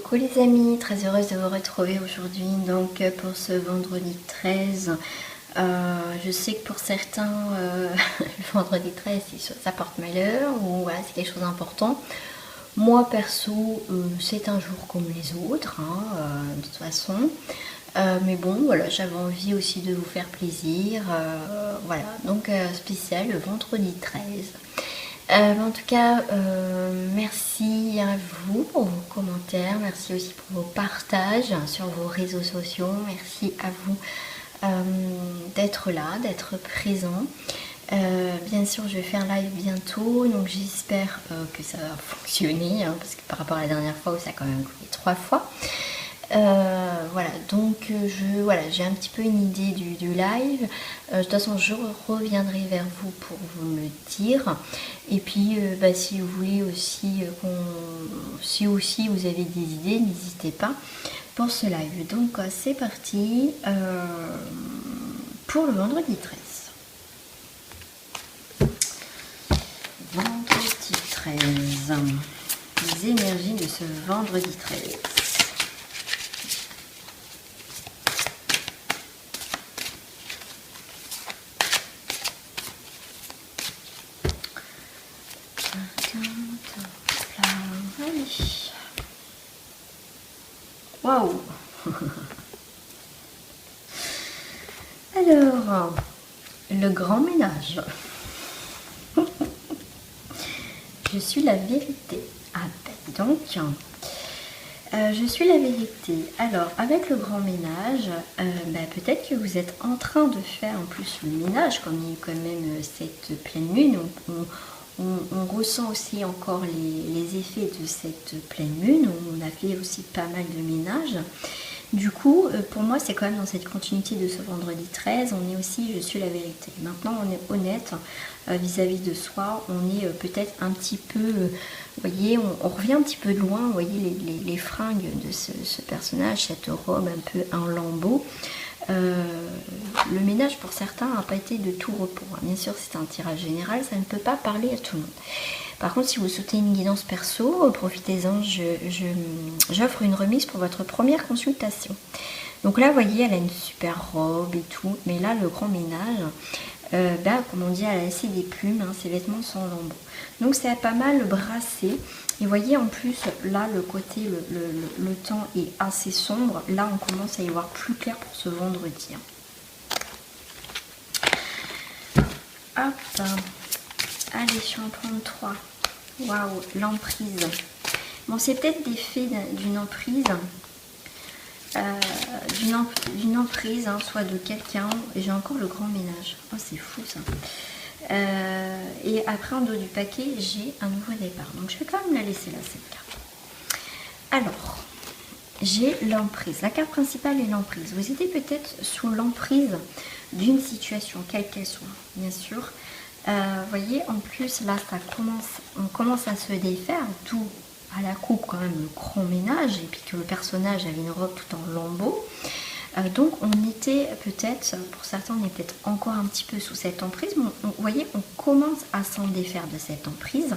Coucou les amis, très heureuse de vous retrouver aujourd'hui donc pour ce vendredi 13. Je sais que pour certains, le vendredi 13 ça porte malheur ou voilà, c'est quelque chose d'important. Moi perso, c'est un jour comme les autres, de toute façon. Mais bon, voilà, j'avais envie aussi de vous faire plaisir. Voilà, donc spécial le vendredi 13. En tout cas, merci à vous pour vos commentaires, merci aussi pour vos partages sur vos réseaux sociaux, merci à vous d'être là, d'être présent. Bien sûr, je vais faire live bientôt, donc j'espère que ça va fonctionner, parce que par rapport à la dernière fois où ça a quand même coupé 3 fois. Voilà, donc j'ai un petit peu une idée du live. De toute façon, je reviendrai vers vous pour vous le dire. Et puis, si vous voulez aussi, si aussi vous avez des idées, n'hésitez pas pour ce live. Donc, c'est parti pour le vendredi 13. Vendredi 13. Les énergies de ce vendredi 13. Waouh. Alors, le grand ménage. Je suis la vérité. Ah ben donc, je suis la vérité. Alors, avec le grand ménage, peut-être que vous êtes en train de faire en plus le ménage, comme il y a quand même cette pleine lune. On ressent aussi encore les effets de cette pleine lune. On a fait aussi pas mal de ménage. Du coup, pour moi, c'est quand même dans cette continuité de ce vendredi 13. On est aussi, je suis la vérité. Maintenant, on est honnête vis-à-vis de soi. On est peut-être un petit peu, vous voyez, on revient un petit peu de loin. Vous voyez les fringues de ce personnage, cette robe un peu en lambeau. Le ménage pour certains n'a pas été de tout repos. Bien sûr, c'est un tirage général, ça ne peut pas parler à tout le monde. Par contre, si vous souhaitez une guidance perso, profitez-en, j'offre une remise pour votre première consultation. Donc là, vous voyez, elle a une super robe et tout, mais là, le grand ménage, comme on dit, elle a laissé des plumes, ses vêtements sont lambeaux. Donc c'est pas mal brassé. Et vous voyez, en plus, là, le côté, le temps est assez sombre. Là, on commence à y voir plus clair pour ce vendredi. Hop. Allez, je suis en prendre 3. Waouh, l'emprise. Bon, c'est peut-être l'effet d'une emprise. D'une emprise, soit de quelqu'un. Et j'ai encore le grand ménage. Oh, c'est fou, ça. Et après, en dos du paquet, j'ai un nouveau départ. Donc, je vais quand même la laisser là, cette carte. Alors, j'ai l'emprise. La carte principale est l'emprise. Vous étiez peut-être sous l'emprise d'une situation, quelle qu'elle soit, bien sûr. Vous voyez, en plus, là, on commence à se défaire, tout à la coupe quand même le grand ménage, et puis que le personnage avait une robe tout en lambeaux. Donc on était peut-être, pour certains on est peut-être encore un petit peu sous cette emprise, mais vous voyez, on commence à s'en défaire de cette emprise.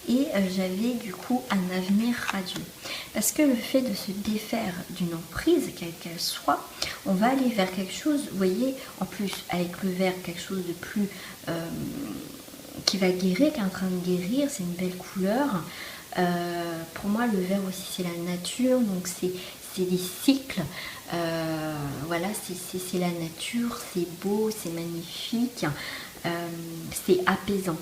Et j'avais du coup un avenir radieux. Parce que le fait de se défaire d'une emprise, quelle qu'elle soit, on va aller vers quelque chose, vous voyez, en plus avec le vert, quelque chose de plus qui va guérir, qui est en train de guérir, c'est une belle couleur. Pour moi, le vert aussi, c'est la nature, donc c'est des cycles. Voilà, c'est la nature, c'est beau, c'est magnifique, c'est apaisant.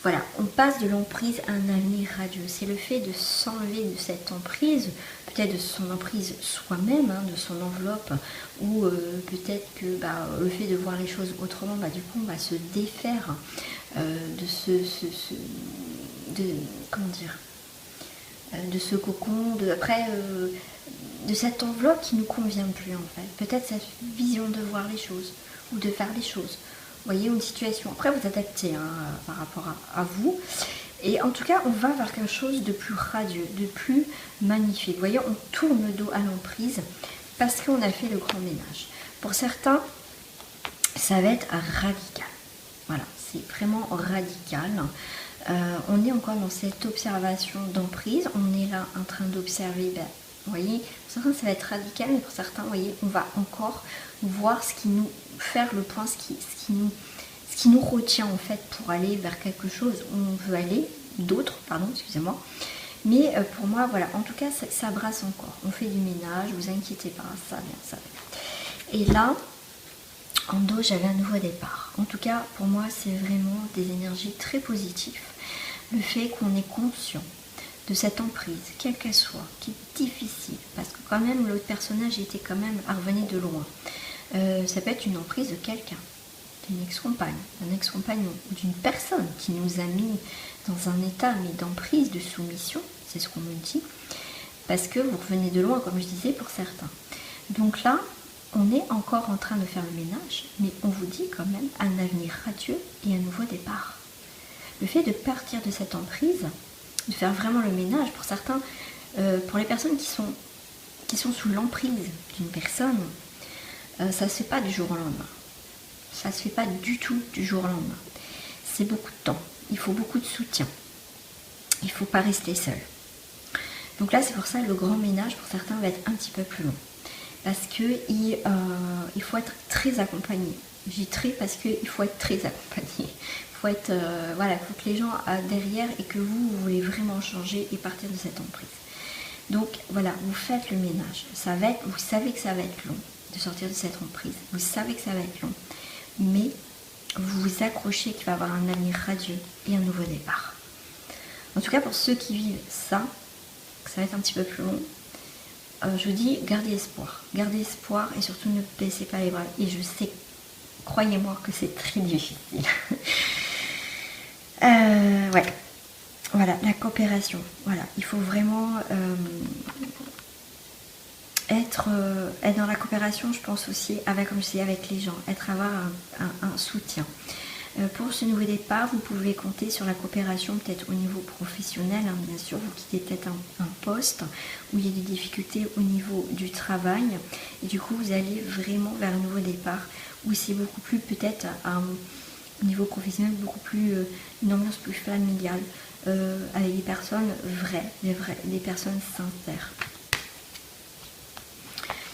Voilà, on passe de l'emprise à un avenir radieux. C'est le fait de s'enlever de cette emprise, peut-être de son emprise soi-même, de son enveloppe, ou peut-être que le fait de voir les choses autrement, du coup on va se défaire de de ce cocon, de cette enveloppe qui ne nous convient plus en fait. Peut-être cette vision de voir les choses ou de faire les choses. Vous voyez, une situation. Après, vous adaptez par rapport à vous. Et en tout cas, on va vers quelque chose de plus radieux, de plus magnifique. Vous voyez, on tourne le dos à l'emprise parce qu'on a fait le grand ménage. Pour certains, ça va être radical. Voilà, c'est vraiment radical. On est encore dans cette observation d'emprise. On est là en train d'observer Vous voyez, pour certains ça va être radical, mais pour certains, vous voyez, on va encore voir ce qui nous faire le point, ce qui nous retient en fait pour aller vers quelque chose où on veut aller, d'autres, pardon, excusez-moi. Mais pour moi, voilà, en tout cas, ça brasse encore. On fait du ménage, vous inquiétez pas, ça vient, ça vient. Et là, en dos, j'avais un nouveau départ. En tout cas, pour moi, c'est vraiment des énergies très positives. Le fait qu'on est conscient de cette emprise, quelle qu'elle soit, qui est difficile, parce que quand même, l'autre personnage était quand même revenait de loin. Ça peut être une emprise de quelqu'un, d'une ex-compagne, d'un ex-compagnon, ou d'une personne qui nous a mis dans un état mais d'emprise, de soumission, c'est ce qu'on me dit, parce que vous revenez de loin, comme je disais, pour certains. Donc là, on est encore en train de faire le ménage, mais on vous dit quand même un avenir radieux et un nouveau départ. Le fait de partir de cette emprise, de faire vraiment le ménage, pour certains, pour les personnes qui sont sous l'emprise d'une personne, ça ne se fait pas du jour au lendemain. Ça ne se fait pas du tout du jour au lendemain. C'est beaucoup de temps. Il faut beaucoup de soutien. Il ne faut pas rester seul. Donc là, c'est pour ça que le grand ménage, pour certains, va être un petit peu plus long. Parce qu'il faut être très accompagné. Je dis très parce qu'il faut être très accompagné. Il faut que les gens derrière et que vous voulez vraiment changer et partir de cette emprise. Donc voilà, vous faites le ménage. Vous savez que ça va être long de sortir de cette emprise. Vous savez que ça va être long. Mais vous vous accrochez qu'il va y avoir un avenir radieux et un nouveau départ. En tout cas, pour ceux qui vivent ça, que ça va être un petit peu plus long, je vous dis, gardez espoir. Gardez espoir et surtout ne baissez pas les bras. Et je sais, croyez-moi que c'est très difficile. Ouais. Voilà, la coopération. Voilà, il faut vraiment être dans la coopération, je pense aussi, comme je disais, avec les gens, avoir un soutien. Pour ce nouveau départ, vous pouvez compter sur la coopération peut-être au niveau professionnel, hein, bien sûr, vous quittez peut-être un poste où il y a des difficultés au niveau du travail et du coup vous allez vraiment vers un nouveau départ où c'est beaucoup plus peut-être au niveau professionnel, beaucoup plus une ambiance plus familiale avec des personnes vraies, des personnes sincères.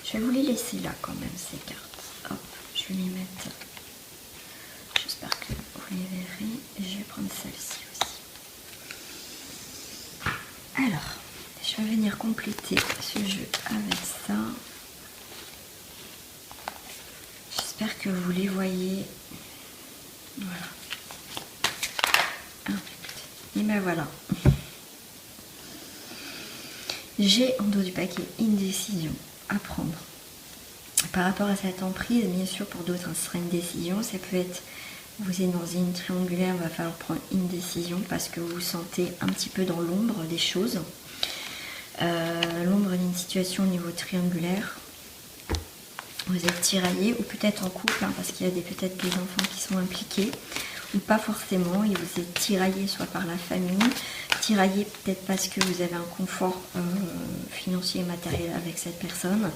Je vais vous les laisser là quand même ces cartes. Hop, je vais les mettre. J'espère que vous les verrez. Et je vais prendre celle-ci aussi. Alors, je vais venir compléter ce jeu avec ça. J'espère que vous les voyez. Voilà. Et ben voilà. J'ai en dos du paquet une décision à prendre. Par rapport à cette emprise, bien sûr, pour d'autres, ce sera une décision. Ça peut être, vous êtes dans une triangulaire, il va falloir prendre une décision parce que vous vous sentez un petit peu dans l'ombre des choses. L'ombre d'une situation au niveau triangulaire. Vous êtes tiraillé ou peut-être en couple, hein, parce qu'il y a peut-être des enfants qui sont impliqués, ou pas forcément, et vous êtes tiraillé soit par la famille, tiraillé peut-être parce que vous avez un confort financier et matériel avec cette personne.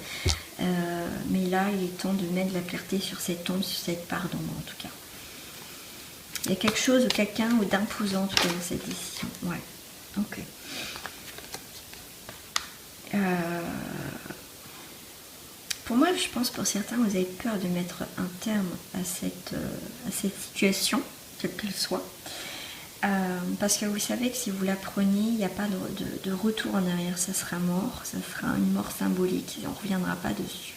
Mais là, il est temps de mettre de la clarté sur cette ombre, sur cette part d'ombre en tout cas. Il y a quelque chose ou quelqu'un ou d'imposant en tout cas dans cette décision. Ouais, ok. Pour moi, je pense pour certains, vous avez peur de mettre un terme à cette situation, quelle qu'elle soit. Parce que vous savez que si vous la prenez, il n'y a pas de retour en arrière, ça sera mort, ça sera une mort symbolique, on ne reviendra pas dessus.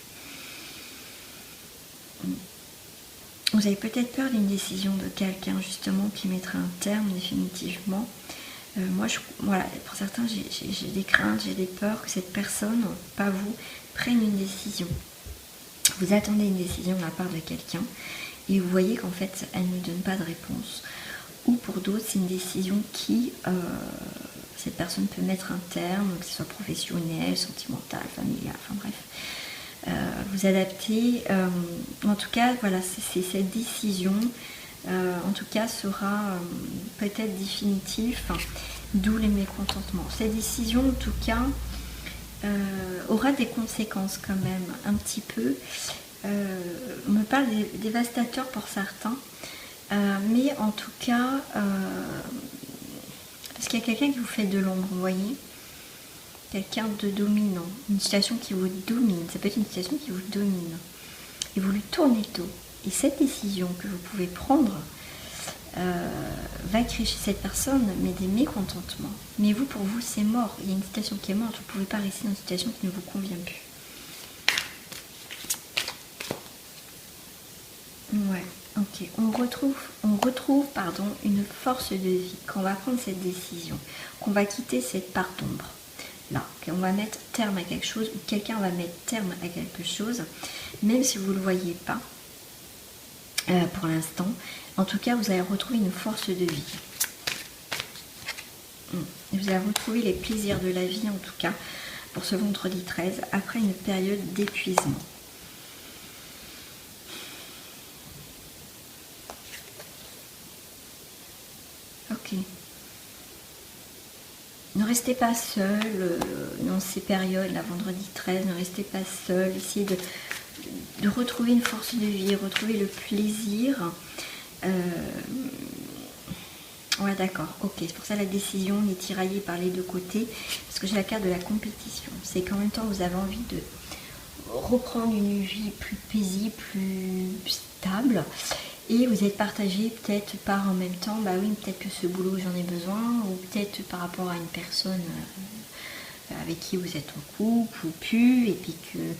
Vous avez peut-être peur d'une décision de quelqu'un justement qui mettra un terme définitivement. Voilà, pour certains, j'ai des craintes, j'ai des peurs que cette personne, pas vous, prenne une décision. Vous attendez une décision de la part de quelqu'un et vous voyez qu'en fait, elle ne donne pas de réponse. Ou pour d'autres, c'est une décision qui, cette personne peut mettre un terme, que ce soit professionnel, sentimental, familial, enfin bref. Vous adaptez. En tout cas, voilà, c'est cette décision, en tout cas, sera peut-être définitive, d'où les mécontentements. Cette décision, en tout cas, aura des conséquences quand même, un petit peu. On me parle des dévastateurs pour certains. Mais en tout cas, parce qu'il y a quelqu'un qui vous fait de l'ombre, vous voyez. quelqu'un de dominant, une situation qui vous domine, ça peut être une situation qui vous domine, et vous lui tournez le dos. Et cette décision que vous pouvez prendre va créer chez cette personne mais des mécontentements. Mais vous, pour vous, c'est mort. Il y a une situation qui est morte. Vous ne pouvez pas rester dans une situation qui ne vous convient plus. Ouais, ok. On retrouve une force de vie quand on va prendre cette décision, qu'on va quitter cette part d'ombre. Là, qu'on va mettre terme à quelque chose ou quelqu'un va mettre terme à quelque chose, même si vous ne le voyez pas pour l'instant. En tout cas, vous allez retrouver une force de vie. Vous allez retrouver les plaisirs de la vie, en tout cas, pour ce vendredi 13, après une période d'épuisement. Ok. Ne restez pas seul dans ces périodes, la vendredi 13, ne restez pas seul. Essayez de retrouver une force de vie, retrouver le plaisir. Ouais, d'accord, ok. C'est pour ça la décision est tiraillée par les deux côtés, parce que j'ai la carte de la compétition. C'est qu'en même temps, vous avez envie de reprendre une vie plus paisible, plus stable, et vous êtes partagé peut-être par en même temps, bah oui, peut-être que ce boulot j'en ai besoin, ou peut-être par rapport à une personne avec qui vous êtes en couple ou plus, et puis que, vous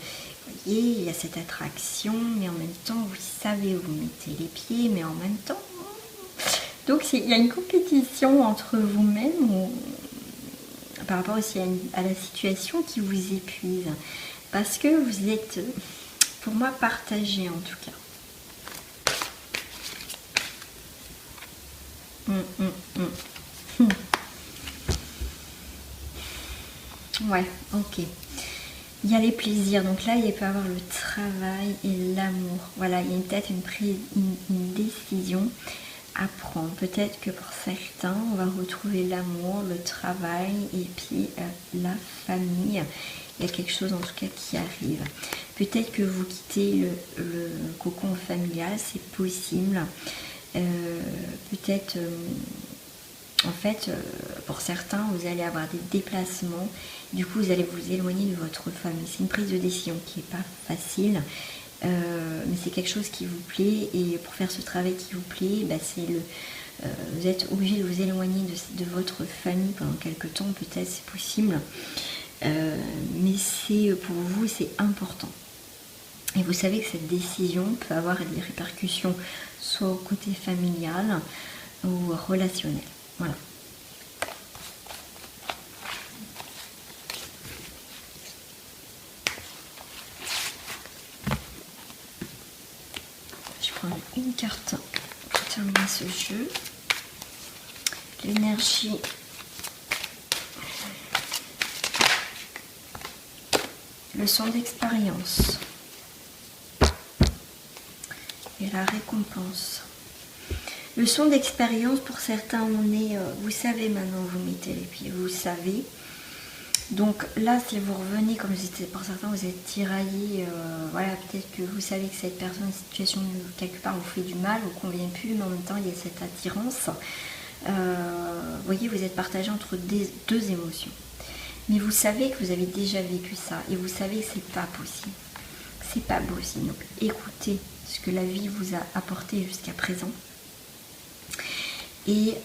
voyez, il y a cette attraction, mais en même temps, vous savez où vous mettez les pieds, mais en même temps... Donc il y a une compétition entre vous-même par rapport aussi à la situation qui vous épuise. Parce que vous êtes, pour moi, partagé en tout cas. Ouais, ok. Il y a les plaisirs. Donc là, il peut y avoir le travail et l'amour. Voilà, il y a peut-être une décision à prendre. Peut-être que pour certains, on va retrouver l'amour, le travail et puis la famille. Il y a quelque chose en tout cas qui arrive. Peut-être que vous quittez le cocon familial, c'est possible. Peut-être, en fait, pour certains, vous allez avoir des déplacements. Du coup, vous allez vous éloigner de votre famille. C'est une prise de décision qui n'est pas facile. Mais c'est quelque chose qui vous plaît, et pour faire ce travail qui vous plaît, bah, vous êtes obligé de vous éloigner de votre famille pendant quelques temps, peut-être, c'est possible, mais pour vous c'est important, et vous savez que cette décision peut avoir des répercussions soit au côté familial ou relationnel. Voilà. Une carte pour terminer ce jeu. L'énergie. Leçon d'expérience. Et la récompense. Leçon d'expérience, pour certains, vous savez maintenant, vous mettez les pieds, vous savez. Donc là, si vous revenez, comme je disais, pour certains, vous êtes tiraillé, voilà, peut-être que vous savez que cette personne, une situation quelque part vous fait du mal, vous convient plus, mais en même temps, il y a cette attirance. Vous voyez, vous êtes partagé entre deux émotions. Mais vous savez que vous avez déjà vécu ça, et vous savez que c'est pas possible. C'est pas possible. Donc écoutez ce que la vie vous a apporté jusqu'à présent. Et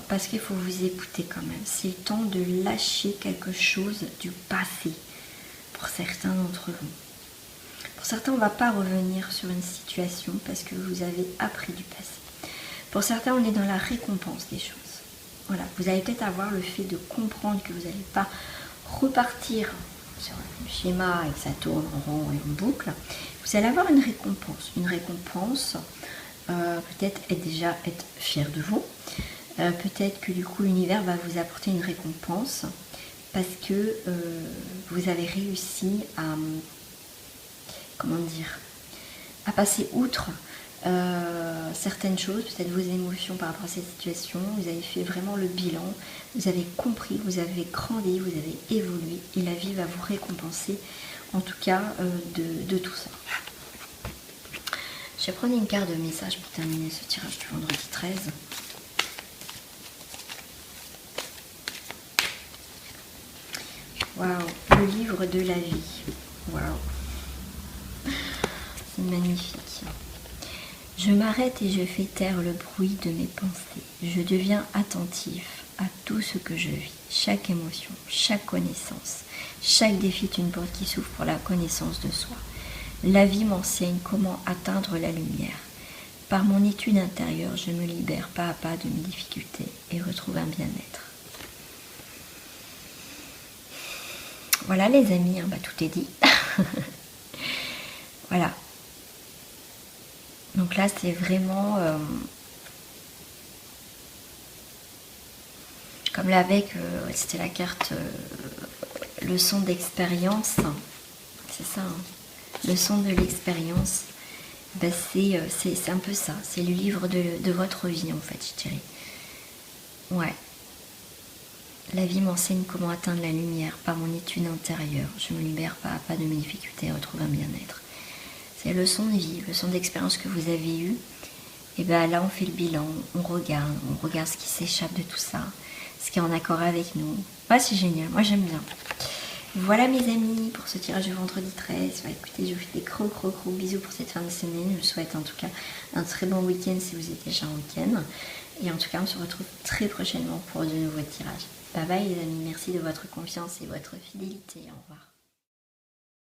parce qu'il faut vous écouter quand même. C'est le temps de lâcher quelque chose du passé pour certains d'entre vous. Pour certains, on ne va pas revenir sur une situation parce que vous avez appris du passé. Pour certains, on est dans la récompense des choses. Voilà, vous allez peut-être avoir le fait de comprendre que vous n'allez pas repartir sur un schéma et que ça tourne en rond et en boucle. Vous allez avoir une récompense. Une récompense... peut-être être fier de vous, peut-être que du coup l'univers va vous apporter une récompense parce que vous avez réussi à, à passer outre certaines choses, peut-être vos émotions par rapport à cette situation. Vous avez fait vraiment le bilan, vous avez compris, vous avez grandi, vous avez évolué, et la vie va vous récompenser en tout cas de tout ça. Je vais prendre une carte de message pour terminer ce tirage du vendredi 13. Waouh, le livre de la vie. Waouh. C'est magnifique. Je m'arrête et je fais taire le bruit de mes pensées. Je deviens attentif à tout ce que je vis. Chaque émotion, chaque connaissance, chaque défi est une porte qui s'ouvre pour la connaissance de soi. La vie m'enseigne comment atteindre la lumière. Par mon étude intérieure, je me libère pas à pas de mes difficultés et retrouve un bien-être. Voilà les amis, hein, tout est dit. Voilà. Donc là, c'est vraiment comme là avec, c'était la carte leçon d'expérience. C'est ça, hein. Leçon de l'expérience. Ben, c'est un peu ça. C'est le livre de votre vie, en fait, je dirais. Ouais. La vie m'enseigne comment atteindre la lumière par mon étude intérieure. Je me libère pas à pas de mes difficultés et retrouve un bien-être. C'est la leçon de vie, leçon d'expérience que vous avez eue. Et bien là, on fait le bilan, on regarde ce qui s'échappe de tout ça, ce qui est en accord avec nous. Ouais, c'est génial, moi j'aime bien. Voilà mes amis, pour ce tirage de vendredi 13. Bah, écoutez, je vous fais des gros bisous pour cette fin de semaine. Je vous souhaite en tout cas un très bon week-end si vous êtes déjà en week-end. Et en tout cas, on se retrouve très prochainement pour de nouveaux tirages. Bye bye les amis, merci de votre confiance et votre fidélité. Au revoir.